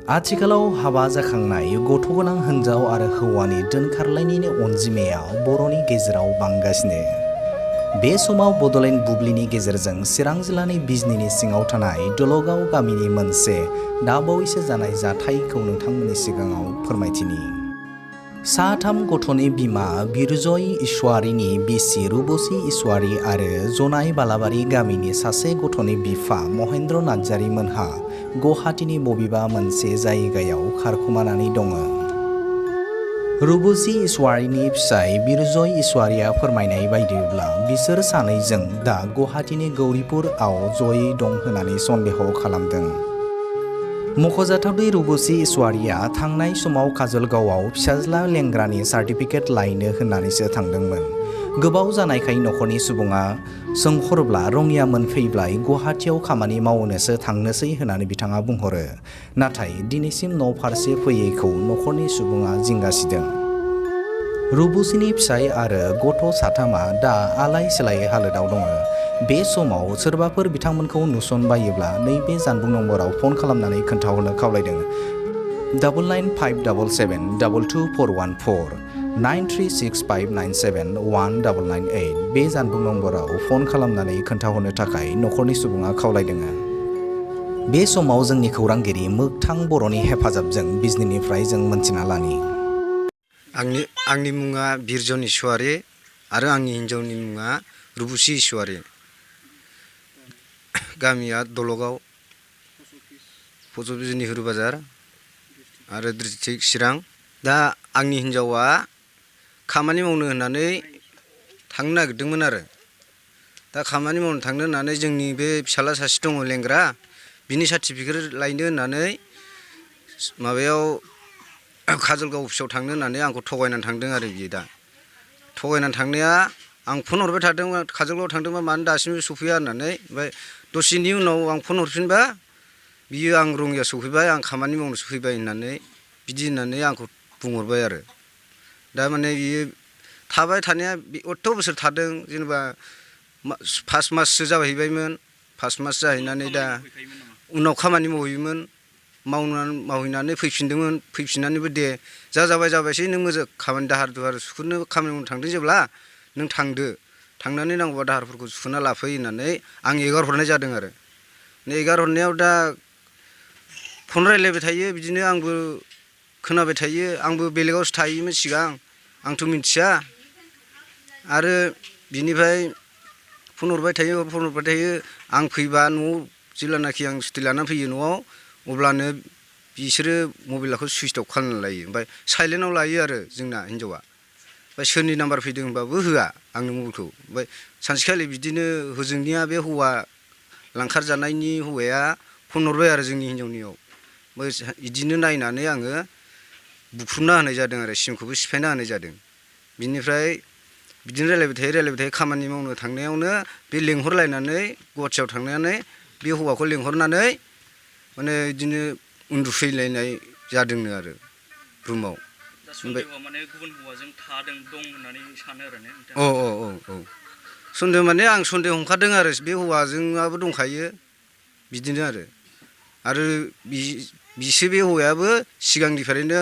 आथिखालाव हाबा जाखांनाय गथ' गोनां हिन्जाव आरो हौवानि दोनखारलायनायनि अनजिमाया बर'नि गेजेराव बांगासिनो। बे समाव बड'लेण्ड बुब्लिनि गेजेरजों चिरां जिल्लानि बिजनीनि सिङाव थानाय दलगाव गामिनि मोनसे दाबावैसो जानाय जाथायखौ नोंथांमोननि सिगाङाव फोरमायथिनि। साथाम गथ'नि बिमा बिरजय इसवारीनि बिसि रुबुसि इसवारी आरो जनाय बालाबारि गामिनि सासे गथ'नि बिफा महेन्द्र नार्जारी मोनहा गुवाहाटीनि बबेबा मोनसे जायगायाव खारखोमानानै दङ। रुबुसि इसवारीनि फिसाय बिरजय इसवारीया फोरमायनाय बायदिब्ला बिसोर सानैजों दा गुवाहाटीनि गौरीपुरआव जयै दं होननानै सन्देह खालामदों। मख'जाथावदि रुबुसि इसवारीया थांनाय समाव काजलगावआव फिसाज्ला लेंग्रानि सार्टिफिकेट लायनो होननानैसो थांदोंमोन। गोबाव जानायखाय नखरनि सुबुङा सोंहरब्ला रङिया मोनफैब्ला गुवाहाटीयाव खामानि मावनोसो थांनोसै होननानै बिथाङा बुंहरो। नाथाय दिनैसिम न' फारसे फैयैखौ नखरनि सुबुङा जिंगासिदों। रुबुसिनि फिसाय आरो गथ' साथामा दा आलाय सिलाय हालोदाव दङ। बे समाव सोरबाफोर बिथांमोनखौ नुसनबायोब्ला नैबे जानबुं नम्बराव फन खालामनानै खोन्थाहरनो खावलायदों। 9957222414 9365971998 बे जानबुं नम्बराव फन खालामनानै खोन्थाहरनो थाखाय नखरनि सुबुङा खावलायदों। बे समाव जोंनि खौरांगिरि मोगथां बर'नि हेफाजाबजों बिजनीनिफ्राय जों मोनथिना लानि। आंनि मुङा बिरजन इसवारी आरो आंनि हिन्जावनि मुङा रुबुसि इसवारी। गामिया दलगाव, पस्ट अफिस नेहरू बाजार आरो डिस्ट्रिक्ट चिरां। दा आंनि हिन्जावा खामानि मावनो होननानै थांनो नागिरदोंमोन आरो। दा खामानि मावनो थांनो होननानै जोंनि बे फिसाला सासे दङ लेंग्रा, बिनि सार्टिफिकेट लायनो होननानै माबायाव काजलगाव अफिसाव थांनो होननानै आंखौ थगायनानै थांदों आरो बियो। दा थगायनानै थांनाया आं फन हरबाय थादों, काजलगावआव थांदोंबा मानो दासिमबो सफैया होननानै। ओमफ्राय दसेनि उनाव आं फन हरफिनबा बियो आं रङिया सफैबाय, आं खामानि मावनोसो फैबाय होननानै बिदि होननानै आंखौ बुंहरबाय आरो। दा माने बियो थाबाय थानाया अत्थ' बोसोर थादों, जेनेबा 5 माससो जाहैबायमोन। 5 मास जाहैनानै दा उनाव खामानि मावहैयोमोन, मावहैनानै फैफिनदोंमोन। फैफिननानैबो दे जाबायसै नों मोजां खामानि दाहार दुहार सुख'नो खामानि मावनो थांदों जेब्ला नों थांनानै नांगौबा दाहारफोरखौ सुख'ना लाफै होननानै आं एगारहरनाय जादों आरो। एगारहरनायाव दा फन रायलायबाय थायो, बिदिनो आंबो खोनाबाय थायो। आंबो बेलेगावसो थायोमोन सिगां, आंथ' मिथिया। आरो बिनिफ्राय फन हरबाय थायो। आं फैबा न'आव जेब्लानाखि आं सुटि लानानै फैयो न'आव, अब्लानो बिसोरो मबाइलखौ सुइच अफ खालामना लायो। ओमफ्राय साइलेन्टआव लायो आरो जोंना हिन्जावा। ओमफ्राय सोरनि नाम्बार फैदों होनबाबो होआ आंनो मबाइलखौ। ओमफ्राय सानसेखालि बिदिनो होजोंनिया बे हौवा लांखारजानायनि हौवाया फन हरबाय आरो जोंनि हिन्जावनियाव। बिदिनो नायनानै आङो बुख्रुबना होनाय जादों आरो, सिमखौबो सिफायना होनाय जादों। बिनिफ्राय बिदिनो रायलायबाय थायो। खामानि मावनो थांनायावनो बे लेंहरलायनानै गुवाहाटीयाव थांनानै बे हौवाखौ लेंहरनानै माने बिदिनो उन्दुफैलायनाय जादोंनो आरो रुमाव। माने गुबुन हौवाजों दं होननानै सानो आरो ने? औ सन्देह माने आं सन्देह हमखादों आरो, बे हौवाजोंआबो दंखायो बिदिनो आरो बिसो बे हौवायाबो सिगांनिफ्रायनो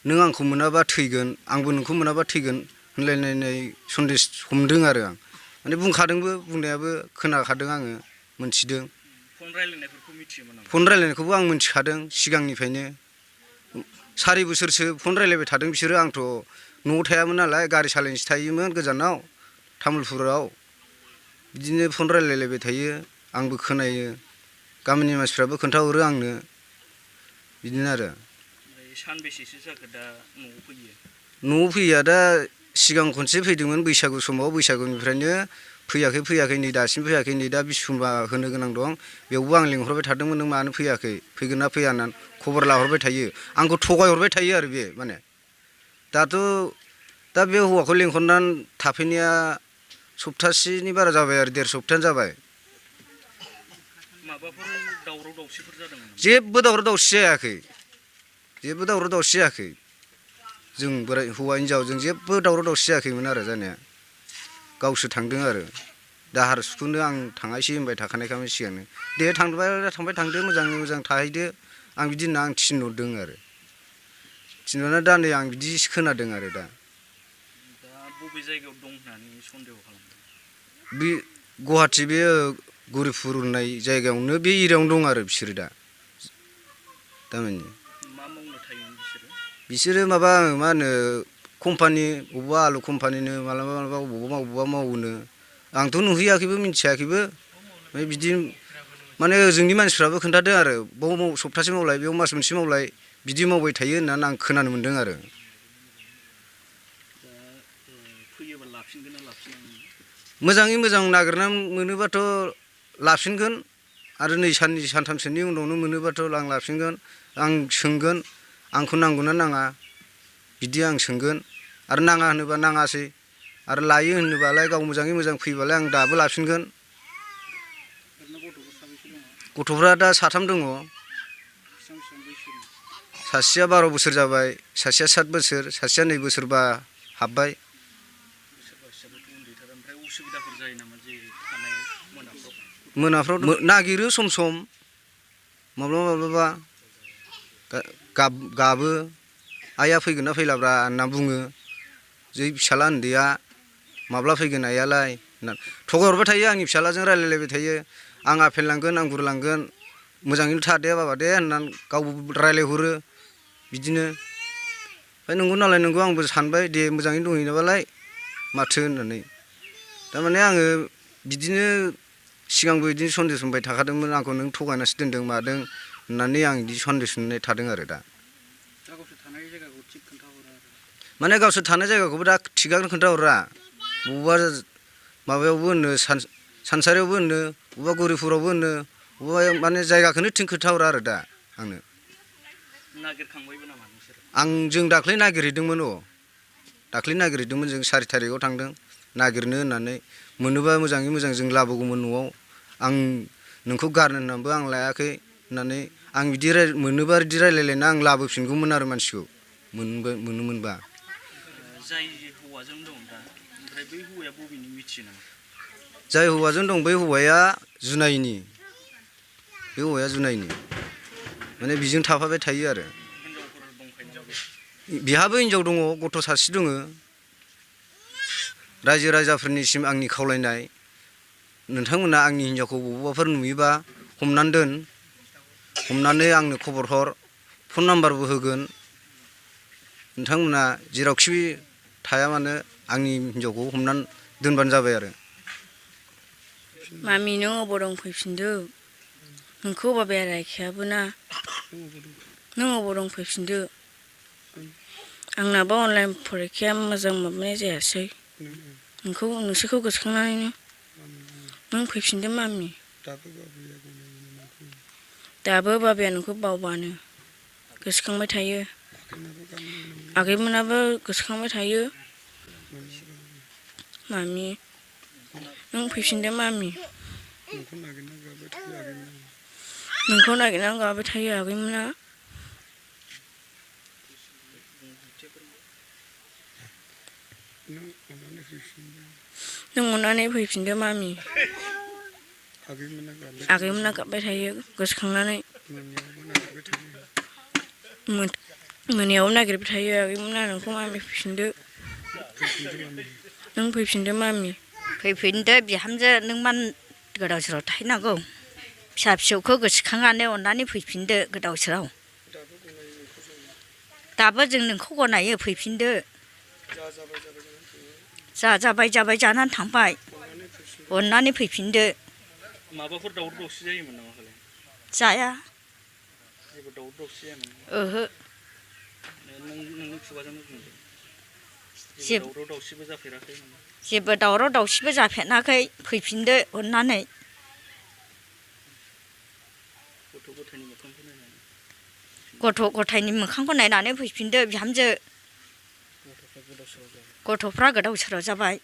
नों आंखौ मोनाबा थैगोन, आंबो नोंखौ मोनाबा थैगोन होनलायनाय सन्देह हमदों आरो आं। माने बुंखादोंबो, बुंनायाबो खोनाखादों आङो, मोनथिदों। फन रायलायनायफोरखौ मिथियोमोन नामा? फन रायलायनायखौबो आं मोनथिखादों सिगांनिफ्रायनो। 4 बोसोरसो फन रायलायबाय थादों बिसोरो। आंथ' न'आव थायामोन नालाय, गारि सालायनोसो थायोमोन गोजानाव तामुलपुराव। बिदिनो फन रायलायलायबाय थायो, आंबो खोनायो, गामिनि मानसिफ्राबो खोन्थाहरो आंनो, बिदिनो आरो। सानबेसेसो जाखो दा न'आव फैयो? न'आव फैया दा सिगां खनसे फैदोंमोन बैसागु समाव, बैसागुनिफ्रायनो फैयाखै नै दासिम फैयाखै। नै दा बिसुखुरमा होनो गोनां दं, बेयावबो आं लिंहरबाय थादोंमोन, नों मानो फैयाखै, फैगोन ना फैया होननानै खबर लाहरबाय थायो। आंखौ थगायहरबाय थायो आरो बे माने। दा बे हौवाखौ लिंहरनानै थाफैनाया सप्तासेनि बारा जाबाय आरो, 1.5 सप्तायानो जाबाय। माबाफोर दावराव दावसिफोर जादोंमोन? जेबो दावराव दावसि जायाखै। जों बोराय हौवा हिन्जावजों जेबो दावराव दावसि जायाखैमोन आरो जानाया। गावसो थांदों आरो। दाहार सुख'नो आं थांनायसै होनबाय थाखानायखामोन सिगांनो। दे थांबाय थांदो, मोजाङै मोजां थाहैदो आं बिदि होनना आं थिनहरदों आरो थिनहरना दा नै आं बिदि खोनादों आरो दा बबे जायगायाव दं होननानै सन्देह खालामदों बे गुवाहाटि बे गौरिपुर होननाय जायगायावनो बे एरियायावनो दं आरो बिसोरो दा तारमाने मा मावनो थायोमोन बिसोरो माबा मा होनो कम्पानि बबेबा आलु कम्पानिनो मालाबा मालाबा बबावबा मावोनो आंथ' नुहैयाखैबो मिन्थियाखैबो ओमफ्राय बिदि माने जोंनि मानसिफ्राबो खोन्थादों आरो बाव सप्तासे मावलाय बेयाव मास मोनसे मावलाय बिदि मावबाय थायो होननानै आं खोनानो मोन्दों आरो फैयोबा लाफिनगोन ना लाफिना मोजाङै मोजां नागिरना मोनोबाथ' लाफिनगोन आरो नै साननै सानथामसोनि उनावनो मोनोबाथ' आं लाफिनगोन आं सोंगोन आंखौ नांगौना नाङा बिदि आं सोंगोन आरो नाङा होनोबा नाङासै आरो लायो होनोबालाय गाव मोजाङै मोजां फैबालाय आं दाबो लाफिनगोन गथ'फ्रा दा 3 दङ सासेया 12 बोसोर जाबाय सासेया 7 बोसोर सासेया 2 बोसोरबा हाबबाय उसुबिदाफोर जायो नामा जे थानाय मोनाफ्राव नागिरो सम सम माब्लाबा गाबो आइया फैगोन ना फैलाब्रा होनना बुङो जै फिसाला उन्दैया माब्ला फैगोन आइयालाय थगायहरबाय थायो आंनि फिसालाजों रायलायलायबाय थायो आं आफेल लांगोन आंगुर लांगोन मोजाङैनो था दे बाबा दे होननानै गावबो रायलायहरो बिदिनो ओमफ्राय नंगौ नालाय नंगौ आंबो सानबाय दे मोजाङैनो दंहैयोबालाय माथो होननानै थारमाने आङो बिदिनो सिगांबो बिदिनो सन्देह सोंबाय थाखादोंमोन आंखौ नों थगायनासो दोनदों मादों होननानै आं बिदि सन्देह सोंनाय थादों आरो दा माने गावसोर थानाय जायगाखौबो दा थिगानो खोन्थाहरा बबेबा माबायावबो होनो सानसारियावबो होनो बबेबा गौरिपुरावबो होनो बबेबा माने जायगाखौनो थिग खोन्थाहरा आरो दा आंनो नागिरखांबायबो नामा नोंसोर जों दाख्लै नागिरहैदोंमोन दाख्लै नागिरहैदोंमोन जों 4 थारिखआव थांदों नागिरनो होननानै मोनोबा मोजाङै मोजां जों लाबोगौमोन न'आव आं नोंखौ गारनो होननानैबो आं लायाखै होननानै आं बिदि मोनोबा बिदि रायलायलायना आं लाबोफिनगौमोन आरो मानसिखौ मोनोमोनबा जाय हौवाजों दं दा ओमफ्राय बै हौवाया बबेनि मिथियो नामा जाय हौवाजों दं बै हौवाया जुनाइनि बे हौवाया जुनाइनि माने बिजों थाफाबाय थायो आरो हिनजावफोर दंखायो बिहाबो हिनजाव दङ गथ' सासे दङ रायजो राजाफोरनिसिम आंनि खावलायनाय नोंथांमोना आंनि हिनजावखौ बबावबाफोर नुयोबा हमनानै दोन हमनानै आंनो खबर हर फन नाम्बारबो होगोन नोंथांमोना जेरावखि थाया मानो आंनि हिनजावखौ हमनानै दोनबानो जाबाय आरो मामि नों अबाव दं फैफिनदो नोंखौ बाबाया रायखायाबो ना नों अबाव दं फैफिनदो आंनाबो अनलाइन फरिखाया मोजां माबानाय जायासै नोंसोरखौ गोसोखांनानैनो नों फैफिनदो मामि दाबो बाबाया नोंखौ बावबानो गोसोखांबाय थायो आगैमोनाबो गोसोखांबाय थायो मामि नों फैफिनदो मामि नोंखौ नागिरनानै गाबबाय थायो आगैमोना नों अननानै फैफिनदो मामि आगैमोना गाबबाय थायो गोसोखांनानै मोनायाव नागिरबाय थायो आगैमोना नोंखौ मामि फैफिनदो नों फैफिनदो मामि फैफिनदो बिहामजो नों मान गोदाव सोराव थाहैनांगौ फिसा फिसौखौ गोसोखांनानै अननानै फैफिनदो गोदाव सोराव दाबो जों नोंखौ गनायो फैफिनदो जाबाय जानानै थांबाय अननानै फैफिनदो माबाफोर दावराव दावसि जायोमोन नामा जाया जेबो दावराव दावसि जायामोन ओहो नोंनि खुगाजोंनो बुंदो दावराव दावसिबो जाफेराखै जेबो दावराव दावसिबो जाफेराखै फैफिनदो अननानै गथ' गथायनि मोखांखौ नायनानै फैफिनदो बिहामजो गथ'फ्रा गोदाव सोराव जाबाय